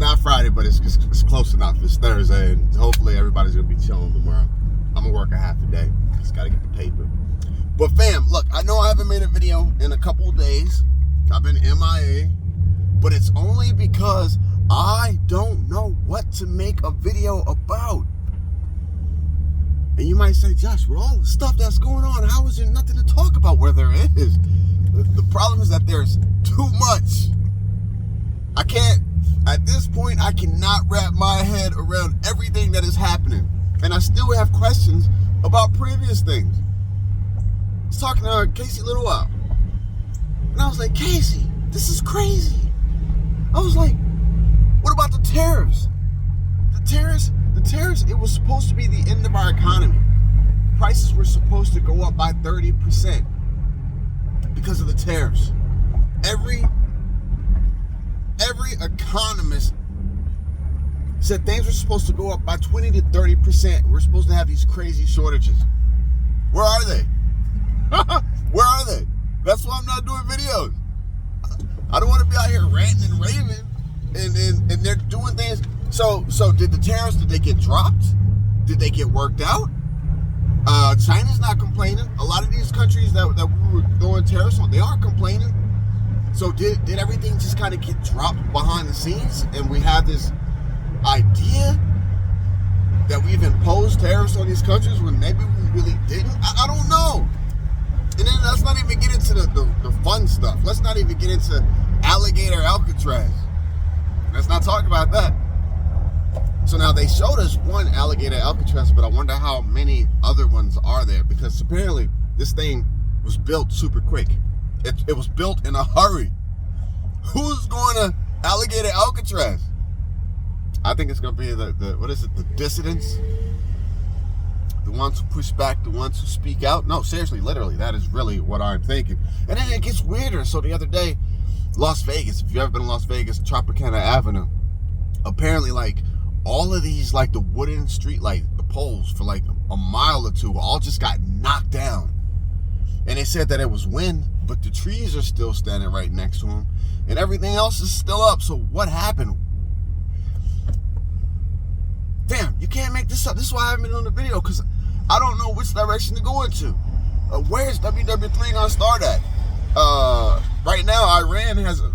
not Friday, but it's close enough. It's Thursday, and hopefully everybody's gonna be chilling tomorrow. I'm gonna work a half a day. Just gotta get the paper. But fam, look, I know I haven't made a video in a couple of days. I've been MIA, but it's only because I don't know what to make a video about. And you might say, Josh, with all the stuff that's going on, how is there nothing to talk about? Where there is. The problem is that there's too much. I can't, at this point, I cannot wrap my head around everything that is happening. And I still have questions about previous things. I was talking to Casey a little while. And I was like, Casey, this is crazy. I was like, what about the tariffs? The tariffs, it was supposed to be the end of our economy. Prices were supposed to go up by 30% because of the tariffs. Every economist said things were supposed to go up by 20 to 30%. We're supposed to have these crazy shortages. Where are they? Where are they? That's why I'm not doing videos. I don't want to be out here ranting and raving, and they're doing things. So did the tariffs, did they get dropped? Did they get worked out? China's not complaining. A lot of these countries that we were doing tariffs on, they aren't complaining. So did everything just kind of get dropped behind the scenes, and we had this idea that we've imposed tariffs on these countries when maybe we really didn't? I don't know. And then let's not even get into the fun stuff. Let's not even get into Alligator Alcatraz. Let's not talk about that. So now they showed us one Alligator Alcatraz, but I wonder how many other ones are there, because apparently this thing was built super quick. It was built in a hurry. Who's going to Alligator Alcatraz? I think it's going to be the dissidents, the ones who push back, the ones who speak out. No, seriously, literally, that is really what I'm thinking. And then it gets weirder. So the other day, Las Vegas, if you've ever been to Las Vegas, Tropicana Avenue, apparently like all of these, like the wooden street light, the poles for like a mile or two, all just got knocked down. And they said that it was wind, but the trees are still standing right next to them, and everything else is still up. So what happened? Damn, you can't make this up. This is why I haven't been on the video, because I don't know which direction to go into. Where's WW3 gonna start at? Right now, Iran has a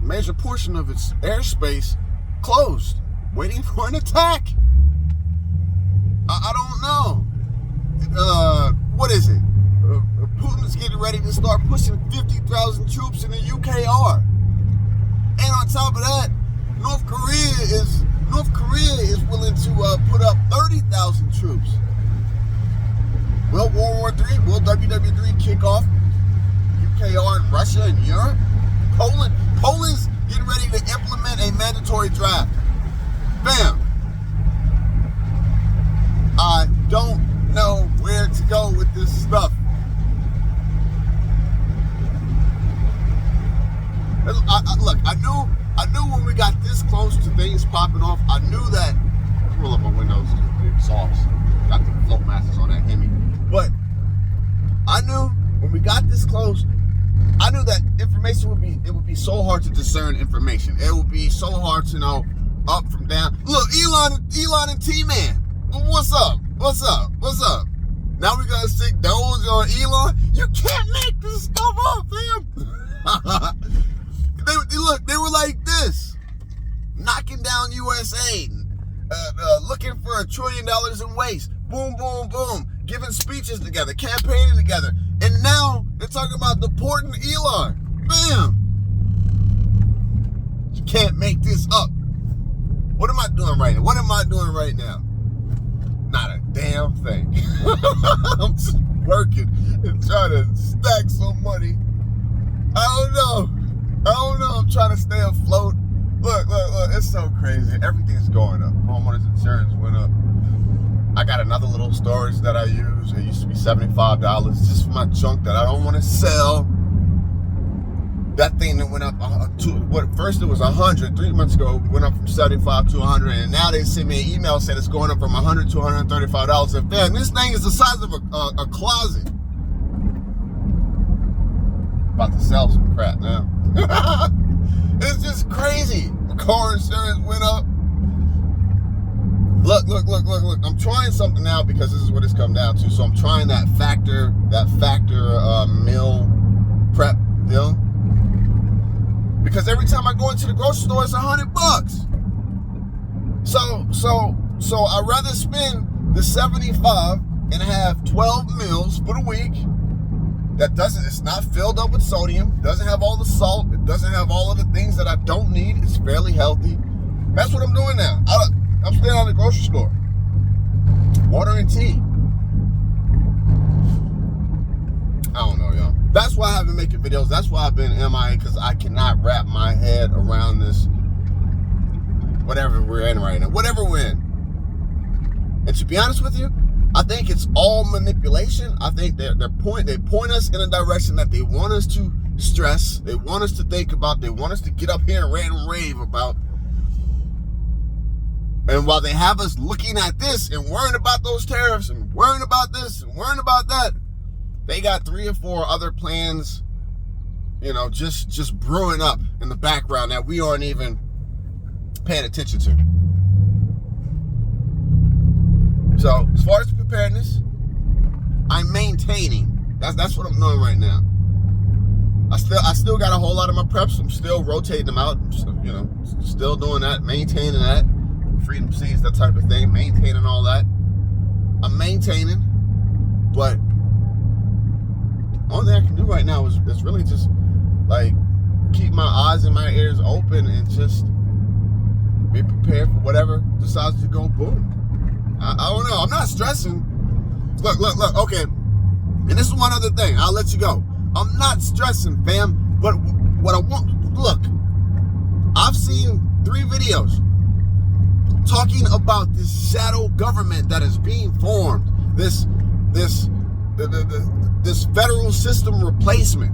major portion of its airspace closed, waiting for an attack. I don't know. What is it? Putin's getting ready to start pushing 50,000 troops in the UKR. And on top of that, North Korea is willing to put up 30,000 troops. Will World War III, will WW3 kick off UKR in Russia and Europe? Poland's getting ready to implement a mandatory draft. Bam! I don't know where to go with this stuff. Look, I knew when we got this close to things popping off, I knew that. Roll up my windows, the exhaust, got the flow masters on that Hemi. But I knew when we got this close, I knew that information would be so hard to discern information. It would be so hard to know up from down. Look, Elon and T-Man. What's up? Now we're gonna stick those on Elon? You can't make this stuff up, fam. They were like this, knocking down USA, looking for $1 trillion in waste. Boom, boom, boom. Giving speeches together, campaigning together. And now they're talking about deporting Elon. Bam. You can't make this up. What am I doing right now? Not a damn thing. I'm just working and trying to stack some money. I don't know. I'm trying to stay afloat. Look, it's so crazy. Everything's going up. Homeowners insurance went up. I got another little storage that I use. It used to be $75 just for my junk that I don't want to sell. That thing that went up first it was $100. 3 months ago, went up from $75 to $100, and now they sent me an email saying it's going up from $100 to $135. And man, this thing is the size of a closet. About to sell some crap now. It's just crazy. Car insurance went up. Look. I'm trying something now because this is what it's come down to. So I'm trying that factor meal prep deal. Because every time I go into the grocery store, it's $100. So I'd rather spend the 75 and have 12 meals for the week. It's not filled up with sodium, doesn't have all the salt, it doesn't have all of the things that I don't need. It's fairly healthy. That's what I'm doing now. I'm staying at the grocery store. Water and tea. I don't know, y'all. That's why I haven't been making videos. That's why I've been MIA, because I cannot wrap my head around this, whatever we're in right now. Whatever we're in. And to be honest with you, I think it's all manipulation. I think they point us in a direction that they want us to stress, they want us to think about, they want us to get up here and rant and rave about. And while they have us looking at this and worrying about those tariffs and worrying about this and worrying about that, they got 3 or 4 other plans, just brewing up in the background that we aren't even paying attention to. So as far as the preparedness, I'm maintaining. That's what I'm doing right now. I still got a whole lot of my preps. I'm still rotating them out. Still doing that, maintaining that. Freedom seeds, that type of thing. Maintaining all that. I'm maintaining, but the only thing I can do right now is really just like keep my eyes and my ears open and just be prepared for whatever decides to go boom. I don't know. I'm not stressing. Look. Okay. And this is one other thing. I'll let you go. I'm not stressing, fam. But what I want, look, I've seen 3 videos talking about this shadow government that is being formed. This federal system replacement.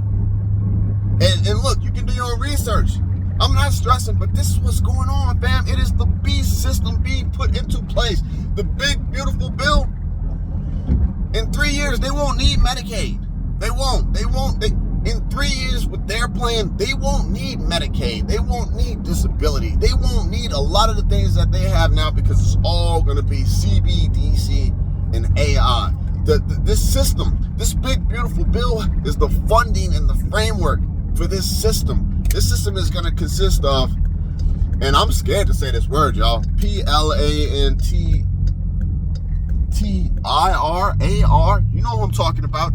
And look, you can do your own research. I'm not stressing, but this is what's going on, fam. It is the beast system being put into place. The big, beautiful bill. In 3 years, they won't need Medicaid. They won't. In 3 years with their plan, they won't need Medicaid. They won't need disability. They won't need a lot of the things that they have now because it's all going to be CBDC and AI. This system, this big, beautiful bill is the funding and the framework for this system. This system is going to consist of, and I'm scared to say this word, y'all, PLANTTIRAR. You know what I'm talking about.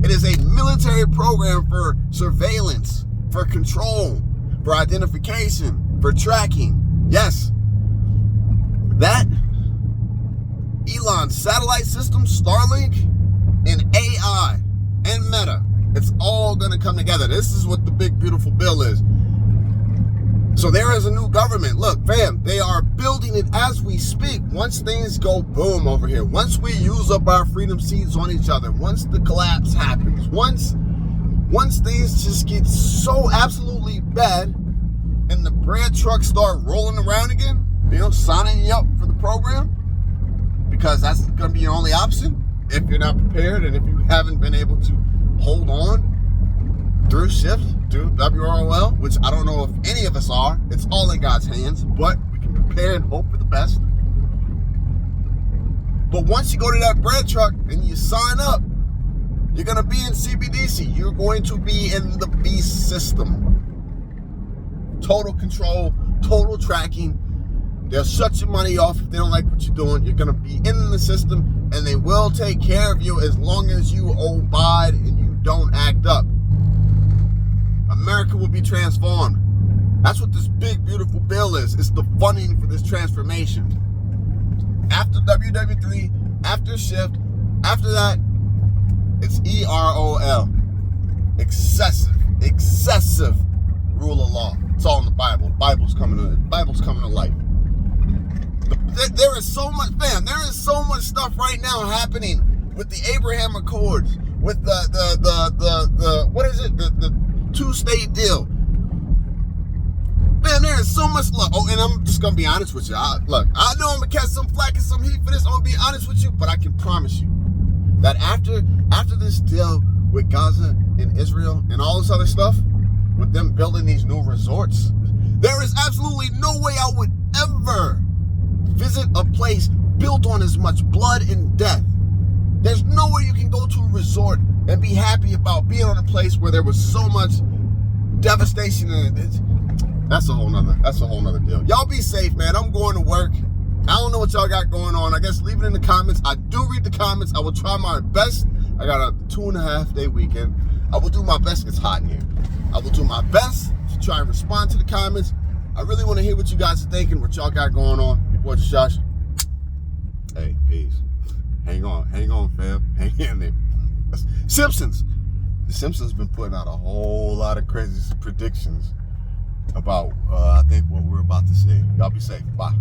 It is a military program for surveillance, for control, for identification, for tracking. Yes, that Elon's satellite system, Starlink, and AI, and Meta. It's all going to come together. This is what the big, beautiful bill is. So there is a new government. Look, fam, they are building it as we speak. Once things go boom over here, once we use up our freedom seeds on each other, once the collapse happens, once things just get so absolutely bad and the bread trucks start rolling around again, signing you up for the program, because that's going to be your only option if you're not prepared and if you haven't been able to hold on through shift, through WROL, which I don't know if any of us are. It's all in God's hands, but we can prepare and hope for the best. But once you go to that bread truck and you sign up, you're going to be in CBDC. You're going to be in the beast system. Total control, total tracking. They'll shut your money off if they don't like what you're doing. You're going to be in the system, and they will take care of you as long as you abide and you don't act up. America will be transformed. That's what this big, beautiful bill is. It's the funding for this transformation. After WW3, after shift, after that, it's EROL. Excessive rule of law. It's all in the Bible. The Bible's coming to life. There is so much, fam. There is so much stuff right now happening with the Abraham Accords, with the what is it? The 2-state deal. Man, there is so much love. Oh, and I'm just gonna be honest with you. Look, I know I'm gonna catch some flack and some heat for this. I'm gonna be honest with you, but I can promise you that after this deal with Gaza and Israel and all this other stuff, with them building these new resorts, There is absolutely no way I would ever visit a place built on as much blood and death. There's nowhere you can go to a resort and be happy about being on a place where there was so much devastation in it. That's a whole nother deal. Y'all be safe, man. I'm going to work. I don't know what y'all got going on. I guess leave it in the comments. I do read the comments. I will try my best. I got a 2.5-day weekend. I will do my best. It's hot in here. I will do my best to try and respond to the comments. I really want to hear what you guys are thinking, what y'all got going on. Your boy Josh. Hey, peace. Hang on, fam. Hang in there. Simpsons. The Simpsons been putting out a whole lot of crazy predictions about, I think, what we're about to see. Y'all be safe. Bye.